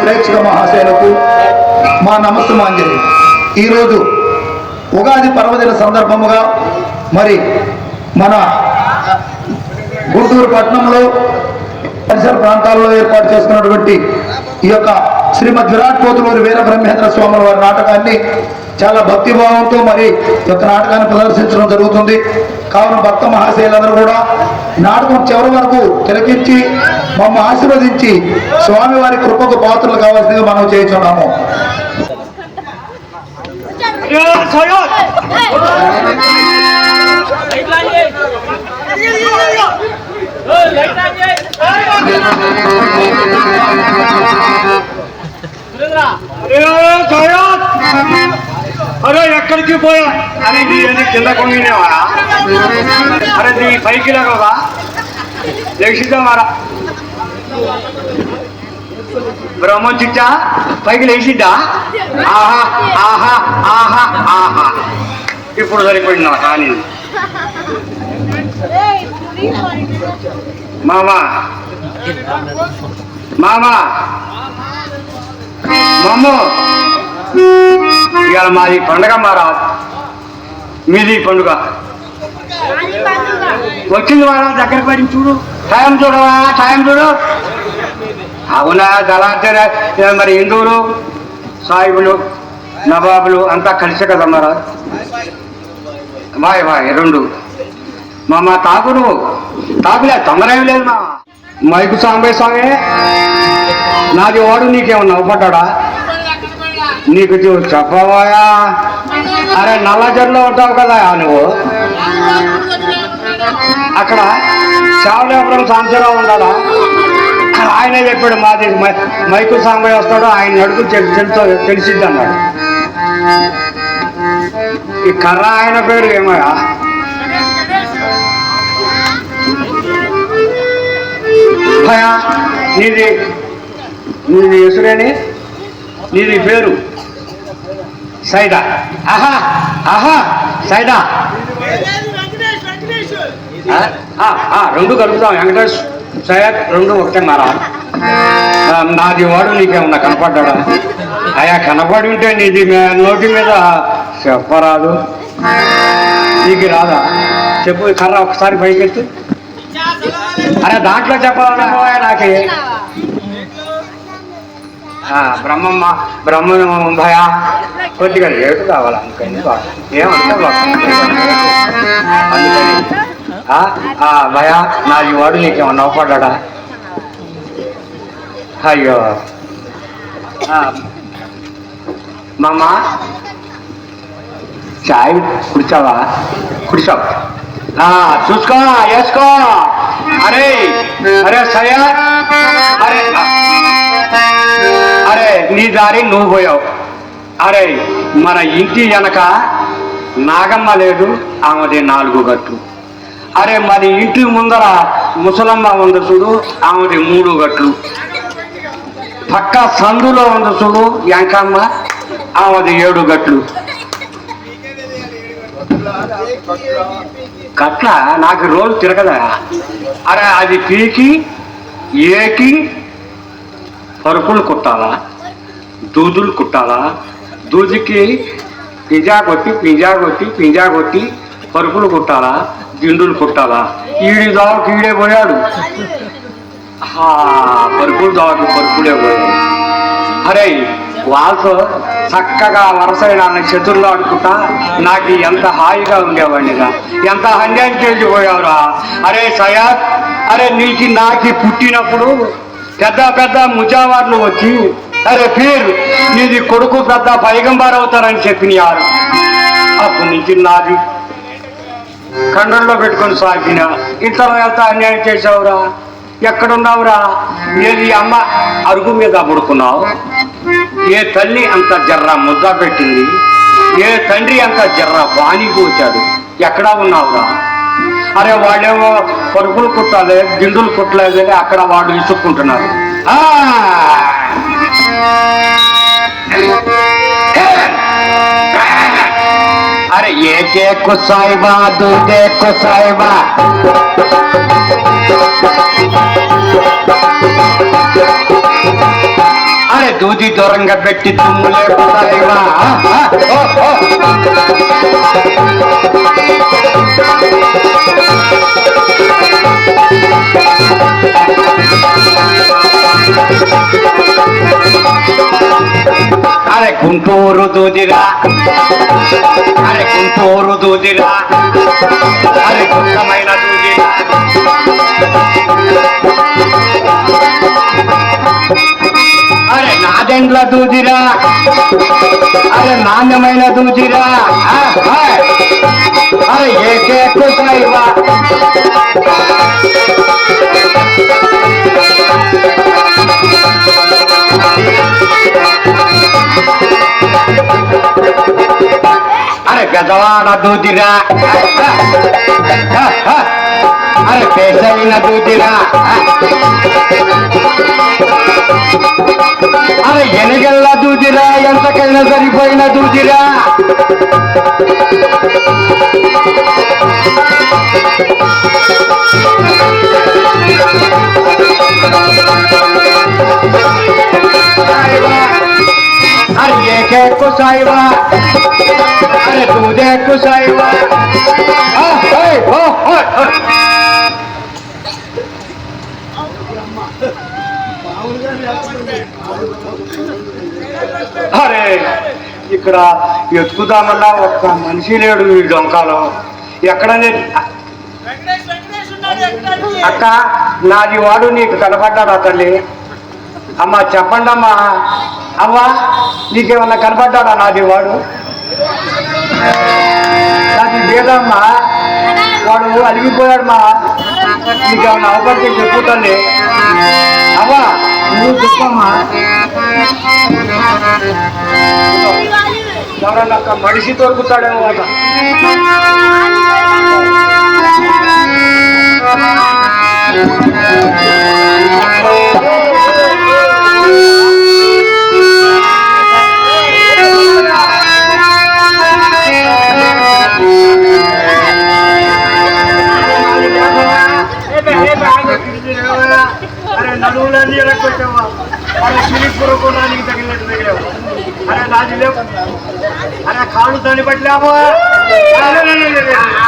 ప్రేక్షక మహాశయులకు మా నమస్తమాంజలి. ఈరోజు ఉగాది పర్వదిన సందర్భముగా మరి మన గుంటూరు పట్టణంలో పరిసర ప్రాంతాల్లో ఏర్పాటు చేసుకున్నటువంటి ఈ యొక్క శ్రీమద్ విరాట్ పోతులూరి వీర బ్రహ్మేంద్ర స్వాముల వారి నాటకాన్ని చాలా భక్తిభావంతో మరి ఈ యొక్క నాటకాన్ని ప్రదర్శించడం జరుగుతుంది. కావున భక్త మహాశయులందరూ కూడా నాటకం చివరి వరకు తిలకించి మమ్మల్ని ఆశీర్వదించి స్వామివారి కృపకు పాత్రలు కావాల్సిందిగా మనం చేయించున్నాము. అరే ఎక్కడికి పోయా? అరే నీ కింద కొంగినేవా? అరే నీ పైకి లాగా లేచిద్దామారా? బ్రహ్మం చిచ్చా పైకి లేచిద్దా? ఆహా ఆహా ఆహా ఆహా ఇప్పుడు సరిపడినా కానీ మామా మామా మామ ఇవాళ మాది పండుగ మారా. మీది పండుగ వచ్చింది మారా. దగ్గర పడి చూడు, టైం చూడవా, టైం చూడు. అవునా దళార్జన మరి హిందువులు సాయిబులు నవాబులు అంతా కలిసే కదా మరా. బాయ్ బాయ్ రెండు మామ తాగుడు తాగులే తొందర ఏమి లేదు మా మైకు సాంబయ్య స్వామి నాది వాడు నీకేమన్నా నవ్వుపడ్డా? నీకు చెప్పబోయా? అరే నల్లజర్లో ఉంటావు కదా నువ్వు. అక్కడ చావలేపురం సాంబశివరావు ఉన్నాడా? ఆయనే చెప్పాడు మాది మైకు సాంబయ్య వస్తాడు, ఆయన అడుగు తెలిసిద్ది అన్నాడు. ఈ కర్ర ఆయన పేరు ఏమయ్యా? భయా నీది నీది ఎసురేని నీది పేరు సైదా. ఆహా ఆహా సైదా రెండు కలుపుతాం. వెంకటేష్ సైద్ రెండు ఒకటే మారా. నాది వాడు నీకేమన్నా కనపడ్డా? అయా కనపడి ఉంటే నీది నోటి మీద చెప్పరాదు. నీకు రాదా? చెప్పు కర్ర ఒకసారి పైకెత్తి. అరే దాంట్లో చెప్పాలన్నా నాకే బ్రహ్మమ్మ బ్రహ్మ భయ కొద్దిగా లేటు కావాలి అందుకని ఏమంటే అందుకని భయ నాది వాడు నీకేమన్నా నవ్వుపడ్డా? అయ్యో మామ చాయ్ కుడిచావా? కుడిచావు చూసుకో వేసుకో. అరే అరే సయ్యద్ అరే అరే నీ దారి నువ్వు పోయావు. అరే మన ఇంటి వెనక నాగమ్మ లేదు, ఆమెది 4 గట్లు. అరే మరి ఇంటి ముందర ముసలమ్మ ఉంది చూడు, ఆమెది 3 గట్లు. పక్క సందులో ఉంది చూడు యాంకమ్మ, ఆమెది 7 గట్లు. గట్ల నాకు రోజు తిరగదా? అరే అది పీకి ఏకి పరుపులు కుట్టాలా, దూదులు కుట్టాలా, దూదికి పింజా కొట్టి పరుపులు కుట్టాలా, దిండులు కుట్టాలా. ఈడి దావకి ఈడే పోయాడు, పరుపులు దావకి పరుపులే పోయాడు. అరే వాళ్ళతో చక్కగా వరసైన చేతుల్లో ఆడుకుంటా నాకు ఎంత హాయిగా ఉండేవాడినిగా. ఎంత అన్యాయం చేసిపోయావురా. అరే సయ్యద్ అరే నాకు పుట్టినప్పుడు పెద్ద పెద్ద ముజావార్లు వచ్చి అరే పేరు నీది కొడుకు పెద్ద పైగంబారు అవుతారని చెప్పినారు. అప్పటి నుంచి నాది కండల్లో పెట్టుకొని సాగిన. ఇంతలో ఎంత అన్యాయం చేసావురా. ఎక్కడున్నావురా? ఏది అమ్మ అరుగు మీద పడుకున్నావు. ఏ తల్లి అంత జర్ర ముద్ద పెట్టింది, ఏ తండ్రి అంత జర్ర వాణి పోచాడు. ఎక్కడా ఉన్నావురా? అరే వాళ్ళేమో పరుపులు కుట్టాలి, గిండులు కుట్టలేదు అని అక్కడ వాళ్ళు ఇసుక్కుంటున్నారు. अरे ये देखो साहिबा तू देखो साहिबा अरे దూది దూరంగా పెట్టి తుమ్ము లేకుండా అరే గుంటూరు దూదిరా, అరే గుంటూరు దూదిరా, అరే గుంటమైన దూదిరా, అరే నాదెండ్ల దూదిరా, అరే నాణ్యమైన దూదిరా, అరే ఏకేకు సాయిబా అరే గజవాడ దూదిరా, అరే పేసైన దూదిరా, అరే ఎనగల్ల దూదిరా, ఎంతకైనా సరిపోయిన దూదిరా, అరే ఏకేకు సాయిబా, అరే దూదేకు సాయిబా. అరే ఇక్కడ ఎత్తుకుదామన్నా ఒక్క మనిషి లేడు ఈ డొంకాలో. ఎక్కడనే అక్క నాది వాడు నీకు కనపడ్డాడా తల్లి? అమ్మా చెప్పండి అమ్మా. అవ్వా నీకేమన్నా కనపడ్డాడా నాది వాడు? నాది లేదమ్మా, వాడు అలిగిపోయాడు మా. నీకేమన్నా అవపడితే చెప్పు తల్లి. అవ్వా నువ్వు చెప్పమ్మా. ఎవరన్నా ఒక్క మనిషి దొరుకుతాడేమో అట. అరే నడువులన్నీ ఎలక్కొచ్చావా? అరే సిరిపురకోడానికి తగిలినట్టు తగిలేవు. అరే నాది లేవు. అరే కాళ్ళు దాన్ని పట్టలేమో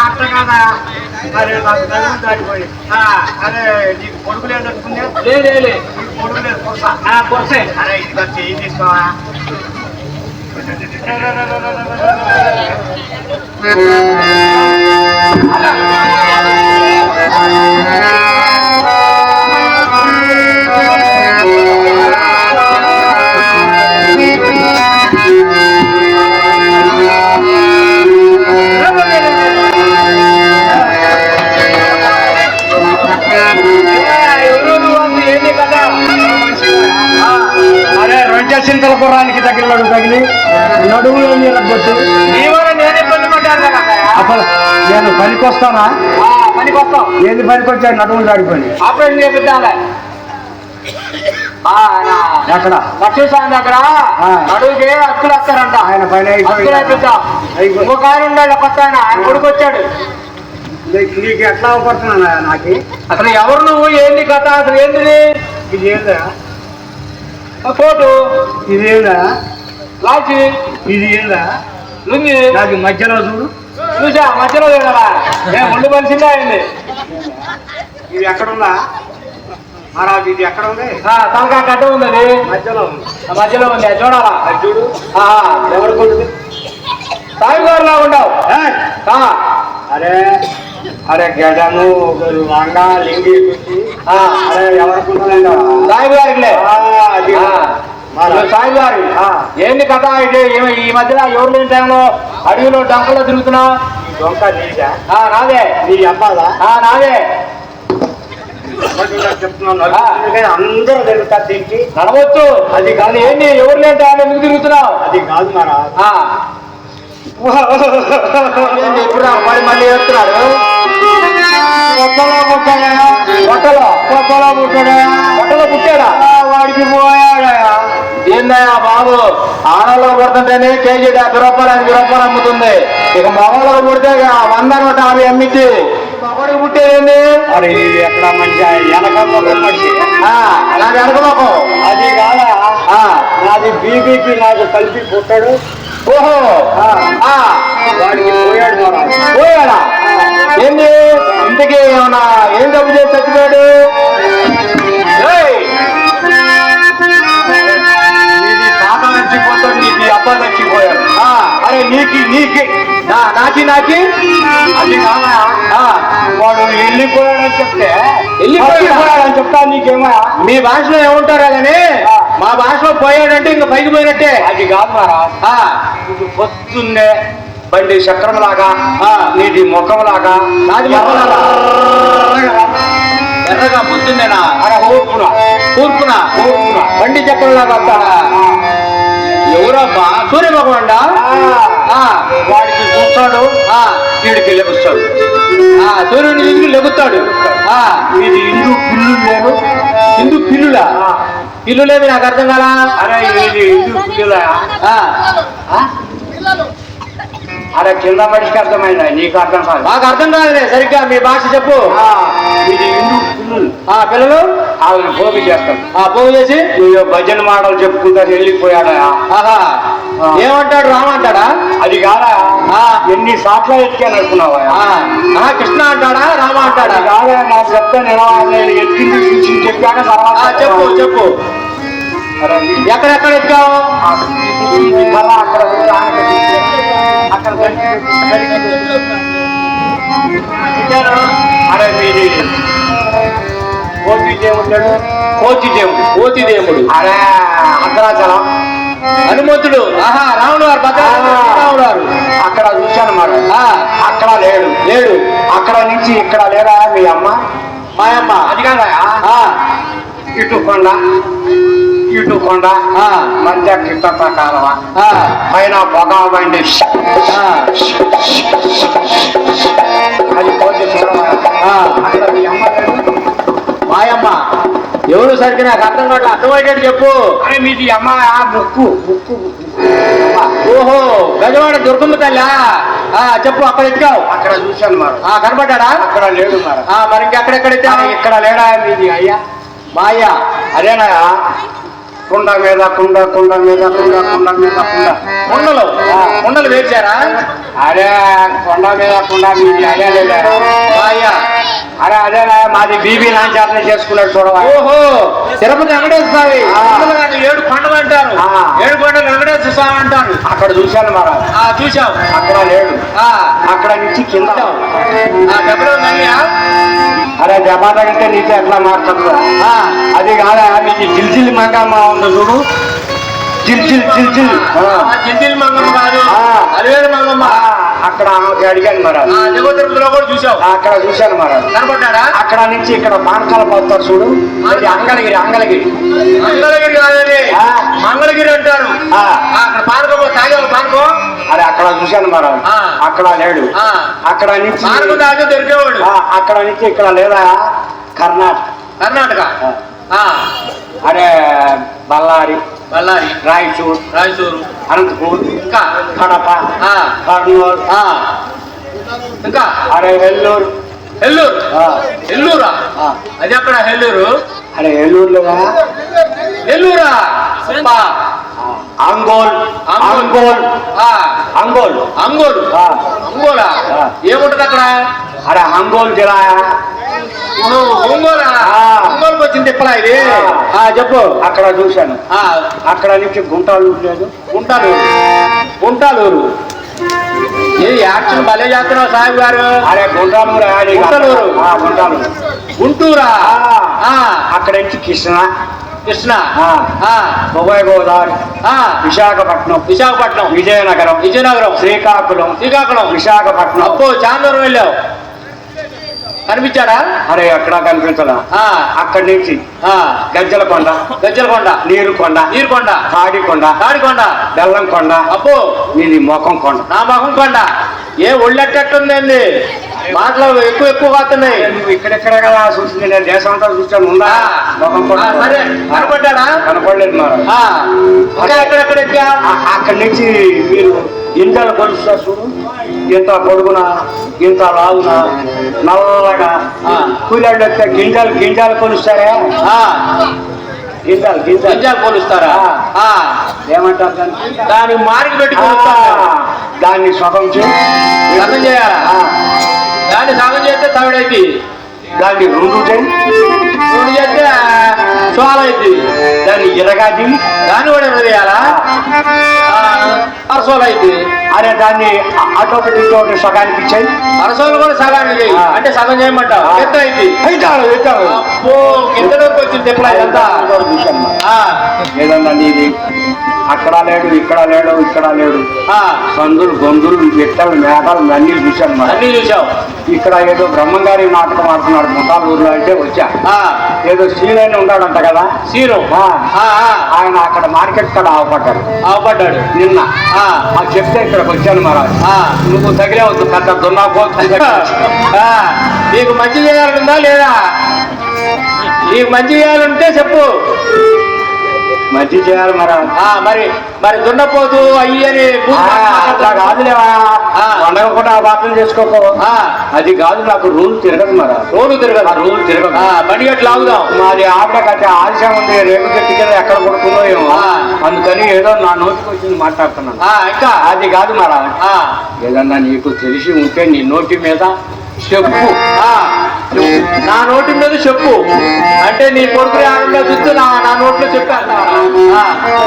అట్ట కాదా? అరే నాకు నడుము దాడిపోయి. అరే నీకు పొడుగు లేదు అనుకుందే? లేదు పొడుగు లేదు, పొరసే. అరే ఇది వచ్చి ఏం తీసుకోవా? అరే రొంచె చింతల గుర్రానికి తగిలినాడు తగిలి నడువులో నీరగొట్టు. నేనే ఇబ్బంది పడ్డాను కదా. అసలు నేను పనికొస్తానా? పనికొస్తావు. ఏది పనికొచ్చాడు? నడువులు దాడిపోయి ఆపరేషన్ చేపిద్దాంలే. ఎక్కడ? లక్ష్మీస్వామి దగ్గర నడువుకి అక్కులు వస్తారంట. ఆయన పని అక్కులు అయిపోతాం. ఇంకొక ఆయన ఉండాలి కొత్త ఆయన. ఆయన కొడుకు వచ్చాడు. నీకు ఎట్లా అవపడుతున్నా నాకు? అసలు ఎవరు నువ్వు? ఏంది కథ? అసలు ఏంటిది? ఇది ఏందా? కోటు ఇది ఏందా? లాల్చి ఇది ఏందా? లుంగి నాకు మధ్యలో చూడు. చూసా మధ్యలో కదా ఒళ్ళు మనిషిందా అయింది. ఇది ఎక్కడుందా మహారాజు? ఇది ఎక్కడ ఉంది? తలకా కట్ట ఉంది. అది మధ్యలో ఉంది. మధ్యలో ఉంది. అది చూడాలా? అది చూడు. ఎవరు కొడుతుంది? సాయిబారులా ఉండవు. అరే అరే గజము లంగా లింగి చూసి అరే ఎవరికి సాయిబారిలే. సాయిబారి ఏంది కథ? ఇది ఈ మధ్యలో ఎవరు లేని టైంలో అడవిలో డొంకలో తిరుగుతున్నావు? దొంక నీదా? నాదే. నీ అబ్బాదా? నాదే. చెప్తున్నాను అందరూ తిరుగుతారు దీనికి. నడవచ్చు. అది కానీ ఏంటి ఎవరు లేని టైంలో ఎందుకు తిరుగుతున్నావు? అది కాదు మరా. ఇప్పుడు మళ్ళీ వేస్తున్నారు. కొట్టలో పుట్టాడా? వాడికి పోయాడా? ఏందయ్యా బాబు, ఆడలో పుడుతుంటేనే కేజీ 70 రూపాయలు 5 రూపాయలు అమ్ముతుంది. ఇక మగవాళ్ళకు పుడితే 100 150 అమ్మింది. మగవాడికి పుట్టేది మరి ఎక్కడ మంచి వెనక మనిషి అలా వెనకలోకం. అది కాదా? నా బీబీకి నాకు కలిపి పుట్టాడు. ఓహో వాడికి పోయాడు మహారాజ్. పోయాడా? ఏంది ఇంతకీ ఏమన్నా ఏం తప్పు చేసి చచ్చిపోయాడు? నీది తాత నచ్చిపోతాడు, నీది అబ్బా నచ్చిపోయాడు. అరే నీకి నాకి అది కాదా వాడు వెళ్ళిపోయాడని చెప్తే వెళ్ళిపోయాడని చెప్తా నీకేమో. మీ భాషలో ఏముంటారా కానీ మా భాషలో పోయాడంటే ఇంకా పైకి పోయినట్టే. అది కాదు మహారాజ్. ఇది పొద్దున్నే బండి చక్రం లాగా, నీది ముఖం లాగా, నాది మొక్కలాగా ఎర్రగా పొద్దున్నేనా? అరే కూర్పున బండి చక్రంలాగా వస్తాడా? ఎవరబ్బా? సూర్యభగవానుడా? వాడికి చూస్తాడు, వీడికి లెగుస్తాడు. సూర్యుని తీసుకుని లెగుతాడు. ఇది హిందూ పిల్లు లేదు. హిందూ పిల్లులా? పిల్లు లేదు, నాకు అర్థం కాలా. అరే ఇది హిందూ పిల్లులా? అరే కింద మనిషికి అర్థమైందా, నీకు అర్థం కాదు. నాకు అర్థం కాదులే, సరిగ్గా మీ భాష చెప్పు. ఇది హిందూ పిల్లులు. పిల్లలు వాళ్ళని పోగు చేస్తాడు. పోగు చేసి నువ్వు భజన మాటలు చెప్పుకుంటా వెళ్ళిపోయాడా? ఏమంటాడు? రామంటాడా? అది కాదా ఎన్ని సాట్ల ఎత్తికాను అనుకున్నావా? కృష్ణ అంటాడా? రామ అంటాడా? కాదా నాకు చెప్తాను. ఎత్తింది చూసి చెప్పాక చెప్పు. ఎక్కడెక్కడ ఎత్తుకావు? అరే మీది కోతి దేవుడు. అరే అర్ధరాచలం హనుమంతుడు. రాముడు వారు, భద్రాముడు వారు. అక్కడ చూశాను మరి. అక్కడ లేడు. అక్కడ నుంచి ఇక్కడ లేరా మీ అమ్మ? మాయమ్మ. అది కాదా ఇటు కొండ మధ్య కింద కాలవ పైన పొగ బండి. అది కోతి అక్కడ మీ అమ్మ మాయమ్మ ఎవరు? సరికి నాకు అర్థం కావట్లేదు, అర్థమయ్యేటట్టు చెప్పు. అరే మీది అమ్మ ముక్కు. ఓహో, గజవాడ దుర్గమ్మ తల్లా? చెప్పు. అక్కడ ఎత్తుకావు? అక్కడ చూశాను మరి. కనపడ్డా? అక్కడ లేడు మరి. మరి ఇంకెక్కడెక్కడ ఎత్తావు? ఇక్కడ లేడా మీది అయ్యా? మా అయ్యా అదేనా? కుండ మీద కుండ. కుండలు వేర్చారా? అరే కొండ మీద కుండ మీది అయ్యా లేదా? మా అయ్యా. అరే అదేనా మాది బీబీ నాంచారణ చేసుకున్నాడు చూడవా? ఓహో, తిరుపతి వెంకటేశ్వర స్వామి 7 కొండలు అంటారు. 7 కొండలు వెంకటేశ్వర స్వామి అంటారు. అక్కడ చూశాను మరి. చూసావు? అక్కడ లేడు. అక్కడ నుంచి కింద డబ్బులు. అరే దెబ్బ తగిలితే నీకు ఎట్లా మారుతుంది? అది కాదా నీకు జిల్జిల్ మంగమ్మ ఉంది చూడు. జిల్జిల్ మంగమ్మ కాదు, అలివేలు మంగమ్మ. అక్కడ అడిగాను మరి. తిరుపతిలో కూడా చూసావు? అక్కడ చూశాను మరి. కనపడ్డా? అక్కడ నుంచి ఇక్కడ పానకాల పోతారు చూడు. అది అంగళగిరి కాదని మంగళగిరి అంటారు. అక్కడ పానకం తాగేవాళ్ళు పానకం. అరే అక్కడ చూశాను మరి. అక్కడ లేడు. అక్కడ నుంచి పానకం తాగే దొరికేవాడు. అక్కడ నుంచి ఇక్కడ లేదా? కర్ణాటక. అరే బళ్ళారి, రాయచూరు, అనంతపూర్, ఇంకా కడప, కర్నూలు, ఇంకా అరే ఎల్లూరు. ఎల్లూరా? అది ఎక్కడ హెల్లూరు? అరే ఎల్లూరులో ఎల్లూరా? అంగోలా ఏముంటది అక్కడ? అరే అంగోల్ జిల్లా. ఒంగోలుకి వచ్చింది తిప్పలా ఇది? చెప్పు. అక్కడ చూశాను. అక్కడ నుంచి గుంటాలూరు లేదు. గుంటాలూరు ఇది యాక్షన్ భలే చేస్తున్నావు సాహెబ్ గారు. అరే గుంటాలూరు. గుంటూరా? అక్కడ నుంచి కృష్ణ, ఉభయ గోదావరి, విశాఖపట్నం, విజయనగరం, శ్రీకాకుళం, విశాఖపట్నం. అబ్బో చాలా దూరం వెళ్ళావు. కనిపించాడా? అరే ఎక్కడ కనిపించదా? అక్కడి నుంచి గజ్జలకొండ, నీరుకొండ, తాడికొండ, బెల్లంకొండ. అబ్బో నీది మొఖం కొండ. నా మొఖం కొండ. ఏ ఒళ్ళెట్టట్టుందండి, మాటలు ఎక్కువ కాస్తున్నాయి. నువ్వు ఇక్కడెక్కడ కదా చూసింది, నేను దేశం అంతా చూస్తాను. ఉందా మొఖం కొండ? సరే కనపడ్డా? కనపడలేదు మరి. ఎక్కడెక్కడ అక్కడి నుంచి మీరు గింజలు కొలుస్తారు చూడు. ఇంత పొడుగున, ఇంత లావున, నల్లగా కూలళ్ళు వస్తే గింజలు కొలుస్తారే. గింజాలు గింజాలు గింజాలు పోలుస్తారా? ఏమంటారు దాన్ని? దానికి మారికి పెట్టి పోలుస్తారు. దాన్ని సగం సగం చేయాలా? దాన్ని సగం చేస్తే తవిడైతే, దాన్ని రెండు చేస్తే సోల అయితే, దాన్ని ఇరగాది దాన్ని కూడా చేయాలా? అరసోలు అయితే. అరే దాన్ని అటొకటి ఇటొకటి సగానికి ఇచ్చాయి. అరసోలు కూడా సగానికి చేయి అంటే సగం చేయమంటావు. ఎంత అయితే అబ్బో కిందలోకి వచ్చింది ఎప్పుడు ఇదంతా. ఏదన్నా ఇది అక్కడ లేడు ఇక్కడ లేడు ఇక్కడ లేడు, సందులు గొంతులు ఎట్టలు మేఘాలు అన్నీ చూశాను మరి. అన్ని చూసావు. ఇక్కడ ఏదో బ్రహ్మంగారి నాటకం ఆడుతున్నాడు ముఠాలూరులో అంటే వచ్చా. ఏదో సీన్ ఉంటాడంట కదా సీను, ఆయన అక్కడ మార్కెట్ కాడ ఆవపడ్డాడు నిన్న. చెప్తే ఇక్కడికి వచ్చాను మహారాజ్. నువ్వు తగిలే వద్దు పెద్ద దున్నాపోతు. నీకు మంచి చేయాలంటుందా లేదా? నీకు మంచి చేయాలంటే చెప్పు. మంచి చేయాలి మరి మరి దున్నపోతు అయ్యి అని అట్లా కాదులేవా, పండగ కూడా వార్తలు చేసుకోకో. అది కాదు, నాకు రూల్ తిరగదు మరి. రోడ్డు తిరగదు, రూల్ తిరగదు. బండి గట్టి లాగుదాం. మాది ఆవిడకైతే ఆలస్యం ఉంది, రేపు గట్టి కింద ఎక్కడ పడుతుందో ఏమో, అందుకని ఏదో నా నోటికి వచ్చింది మాట్లాడుతున్నాను. ఇంకా అది కాదు మరి. ఏదన్నా నీకు తెలిసి ఉంటే నీ నోటి మీద చెప్పు. నా నోటి మీద చెప్పు అంటే నీ కొడుకు ఆనందంగా చూస్తూ నా నోట్లో చెప్పాను.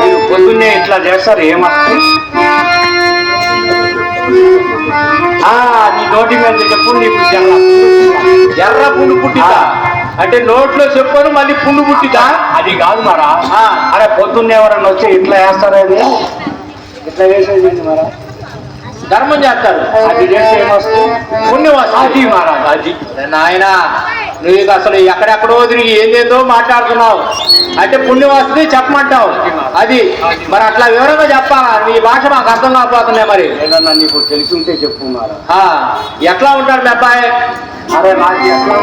మీరు పొద్దున్నే ఇట్లా చేస్తారు ఏమొస్తుంది? నీ నోటి మీద చెప్పు. నీకు ఎర్ర పుండు పుట్టిందా అంటే నోట్లో చెప్పను మళ్ళీ పుండు పుట్టిందా? అది కాదు మరా. అరే పొద్దున్నే ఎవరన్నా వచ్చి ఇట్లా వేస్తారేది, ఇట్లా వేసేది మరా. ధర్మం చేస్తారు. అది చేస్తే ఏమొస్తుంది? పుణ్యం వస్తుంది. అది మహారాజ్ అది. నాయన నువ్వు అసలు ఎక్కడెక్కడో తిరిగి ఏందేందో మాట్లాడుతున్నావు అంటే పుణ్యం వస్తుంది చెప్పమంటావు. అది మరి అట్లా వివరంగా చెప్పాలా? నీ భాష మాకు అర్థం కాకపోతున్నాయి. మరి ఏదన్నా నీకు తెలిసి ఉంటే చెప్పు మరా. ఎట్లా ఉంటాడు మీ అబ్బాయి? అరే నాకు ఎట్లా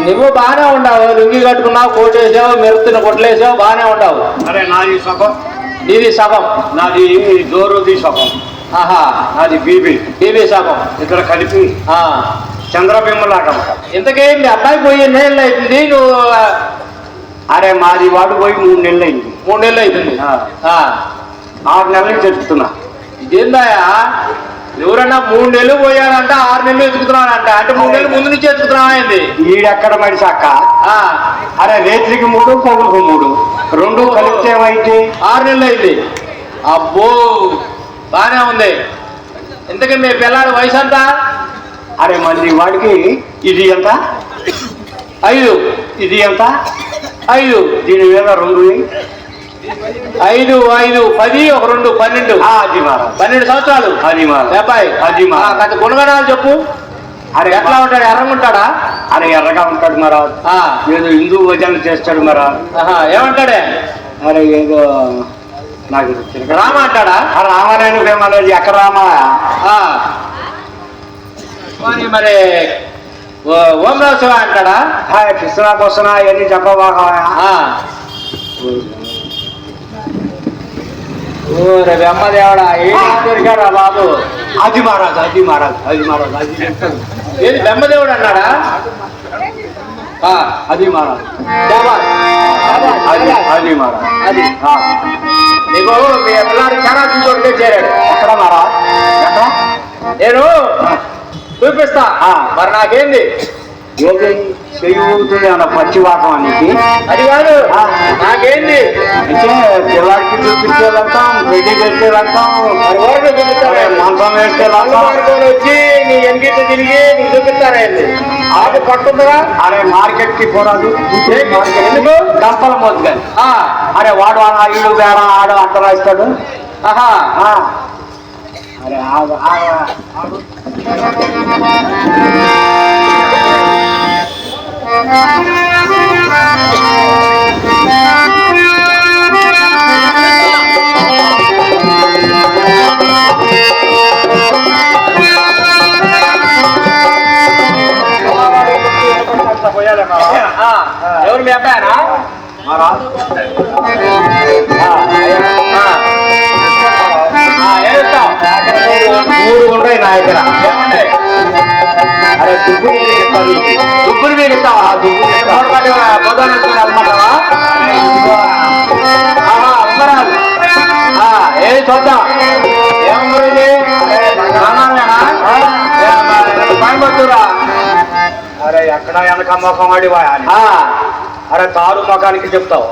నువ్వు బాగానే ఉండవు, లుంగి కట్టుకున్నావు, కోటేసావు, మెరుతున్న కొట్లేసావు, బాగానే ఉండవు. అరే నాది సగం, నీది సగం, నాది దోరుది సగం, నాది బీబీ సగం. ఇద్దరు కలిపి చంద్రబింబలాట. ఇంతకీ మీ అబ్బాయి పోయి 8 నెలలు అవుతుంది. నువ్వు అరే మాది వాడు పోయి 3 నెలలు అయింది. 3 నెలలు అవుతుంది. 6 నెలలు చెప్తున్నా. ఇదేందాయా? ఎవరన్నా 3 నెలలు పోయాడంట, 6 నెలలు ఎత్తుకుతున్నాడంట అంటే 3 నెలలు ముందు నుంచి ఎత్తుకుతున్నావా? అయింది ఈడెక్కడ మనిషి అక్క. అరే రేత్రికి 3 పొగులకు 3 2 కలిపితే ఏమైతే 6 నెలలు అయింది. అబ్బో బానే ఉంది. ఇంతకీ మీ పిల్లాడి వయసు అంతా? అరే మళ్ళీ వాడికి ఇది ఎంత 5, ఇది ఎంత 5, దీని మీద 2 5 5 10 1 2 12. అది మారా 12 సంవత్సరాలు. అది మారా అబ్బాయి అది మా గత గుణగణాలు చెప్పు. అరే ఎట్లా ఉంటాడు? ఎర్రగా ఉంటాడా? అరే ఎర్రగా ఉంటాడు మరా. ఏదో హిందూ భజనలు చేస్తాడు మరా. ఏమంటాడే? అరే ఏదో నాకు రామ అంటాడా? రామారాయణ ప్రేమలేదు ఎక్కడ రామా. మరి ఓంరావు శివ అంటాడా? కృష్ణ కోసన అవన్నీ చెప్పబాగా. రేపు అమ్మదేవడా దొరికాడా బాబు? అది మహారాజ్ అది మహారాజ్ అది మహారాజ్ అది చెప్తాడు. ఏది బెమ్మదేవుడు అన్నాడా? అది మహారాజ్ అది అది మహారాజ్ అది నీకు మీ పిల్లాడు చాలా చూసుకుంటే చేరాడు. ఎక్కడ మహారాజ్ ఎక్కడ? నేను చూపిస్తా. మరి నాకేంది? ఏది చెయ్యి అన్న పచ్చివాసం అన్నికి అది కాదు, నాకేంది అంటే పిల్లాడికి చూపించేదంటాం, రెడ్డి పెట్టేదంటాం, మంచం వేసేదంటాం. వచ్చి నీ ఎన్గిట్టు తిరిగి నీకు చూపిస్తారేంది? ఆకు పట్టుందిగా. అరే మార్కెట్ కి పోరాదు ఎందుకు? గంపల మోదు కానీ. అరే వాడు ఇల్లు బేడ ఆడు అంట రాస్తాడు. అరే ఆడు ఎవరు మీ అబ్బాయనా? మూడు ఉంటాయి నా దగ్గర. అరే దుబ్బులు మీరు ఇస్తావా? దుబ్బులు పొద్దున్న అనమాటవా? ఆహా, ఉంగరాలు. ఏది చూద్దాం. ఏం ఉంగరం ఇది? బంగారమేనా? కోయంబత్తూరా? అరే ఎక్కడ వెనక ముఖం వాడివా అరే తారు ముఖానికి చెప్తావు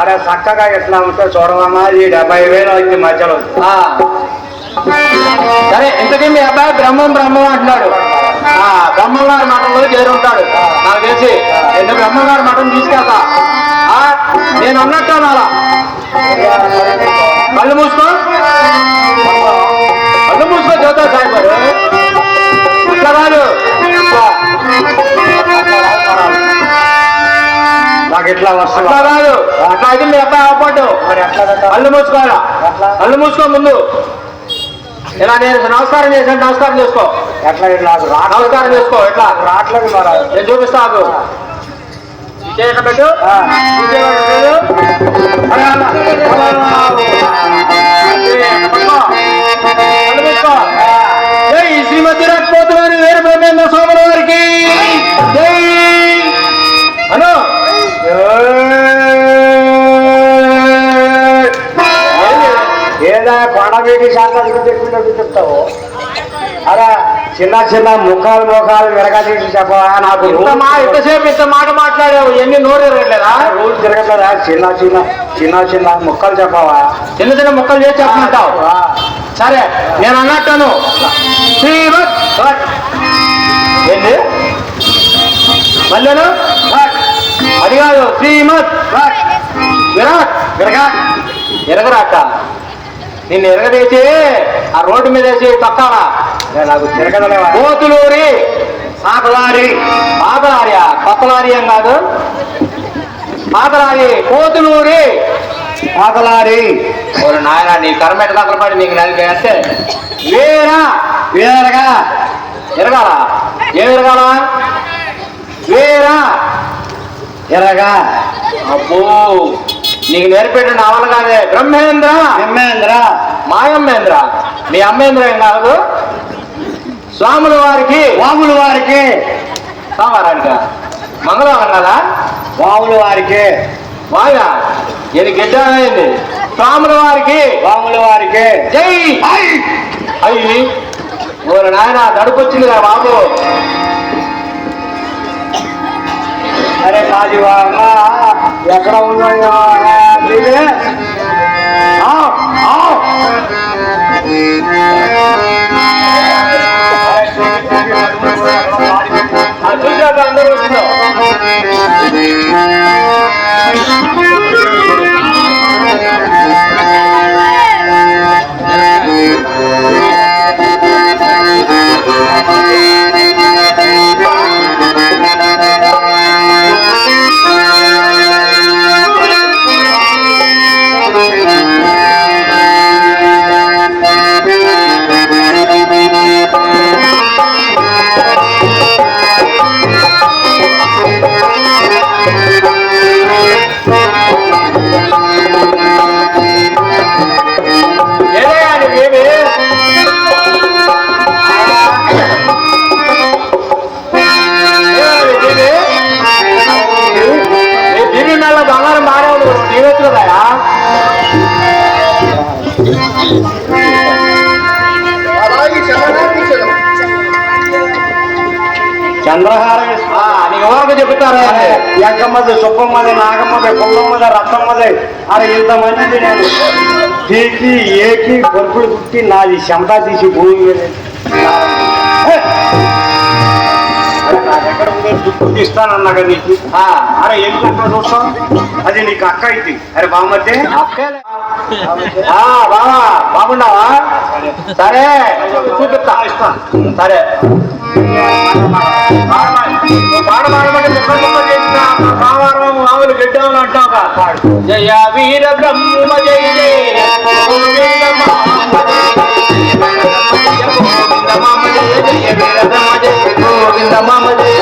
అరే చక్కగా ఎట్లా ఉంటే చూడవమ్మా ఈ 70,000 అయింది మధ్యలో. సరే ఇంతకీ మీ అబ్బాయి బ్రహ్మం అంటున్నాడు. బ్రహ్మం గారి మఠంలో చేరుంటాడు నాకు తెలిసి. ఎంత బ్రహ్మం గారి మఠం తీసుకెళ్తా. నేను అన్నట్టు అలా కళ్ళు మూసుకో చదువుతా సాయి గారు. ఇట్లా కాదు, నాకు ఎట్లా వస్తా అట్లా కాదు. అట్లా అయితే మీ అబ్బాయి అవ్వపాటు. మరి ఎట్లా కళ్ళు మూసుకోవాలా. కళ్ళు మూసుకో ముందు. ఇలా నేను నమస్కారం చేశాను, నమస్కారం చేసుకో. ఎట్లా నాకు నమస్కారం చేసుకో. ఎట్లా రావట్లేదు మరి. నేను చూపిస్తా. పెట్టు. జై శ్రీమతి రాకపోతులని వీర బ్రహ్మేంద్ర స్వాముల వారికి జై అను. ఏదా కొండవీటి శాంతి చెప్పినట్టు చెప్తావు. అరే చిన్న చిన్న ముఖాలు విరగదీసి చెప్పవా. నాకు ఇంతసేపు ఇంత మాట మాట్లాడావు, ఎన్ని నోరు తిరగట్లేదా? రోజు తిరగట్లేదా? చిన్న ముక్కలు చెప్పవా. చిన్న ముక్కలు చేసి చెప్పమంటావు. సరే నేను అన్నట్టును. శ్రీమత్ ఏంటి మళ్ళీను? అది కాదు, శ్రీమత్ ఎరగరాట. నిన్ను ఎరగదేసి ఆ రోడ్డు మీద వేసి తొక్కాలా. నాకు తిరగదలేవా. కోతులూరి పాతలారి. కొత్త లారీ ఏం కాదు, పాతలారి. కోతులూరి పాతలారి. నాయన నీ కర్మెట తగలపడి నీకు నలిపి అంటే వీరగా ఎరగాల. ఏం ఎరగాల? ఎరగా. అబ్బో నీకు నేర్పెట్టిన నా వల్ల కాదే. బ్రహ్మేంద్ర మాయమ్మేంద్ర. మీ అమ్మేంద్ర ఏం కాదు. స్వాముల వారికి సోమవారానిక మంగళవారం కదా. వాముల వారికి బాగా ఇది గిడ్డమైంది. స్వాముల వారికి జై. అయ్యి ఓరు నాయన దడుకొచ్చింది కదా బాబు. అరే కాజీవా ఎక్కడ ఉన్నాయో చూసాక అందరూ వచ్చిందో. బంగారం బాగా ఉంది. నీవచ్చు కదా. చంద్రహారం నీకు ఎవరికి చెప్తారా? ఎంకమ్మది, సుబ్బమ్మది, నాగమ్మది, పుల్లమ్మది, రత్తమ్మది. అరే ఇంతమంది నేను పీకి ఏకి కొరుకులు పుట్టి నాది చెమటా తీసి భూమి మీద నాకెక్కడ ఉందో దుక్కు తీస్తానన్నా కదా నీకు. అరే ఎందుకంటే చూస్తాం అది నీకు అక్క అయితే. అరే బామ్మద్దే బావా బాగున్నావా? సరే చూపిస్తా, ఇస్తాను. సరే పాట పాడమంటే ముక్క ముక్క చేసిన కావారం ఆవులు గెడ్డామని అంటావు కదా. జయ వీర బ్రహ్మ జయ జయ గోవింద మామ జయ జయ వీర బ్రహ్మ జయ గోవింద మామ జయ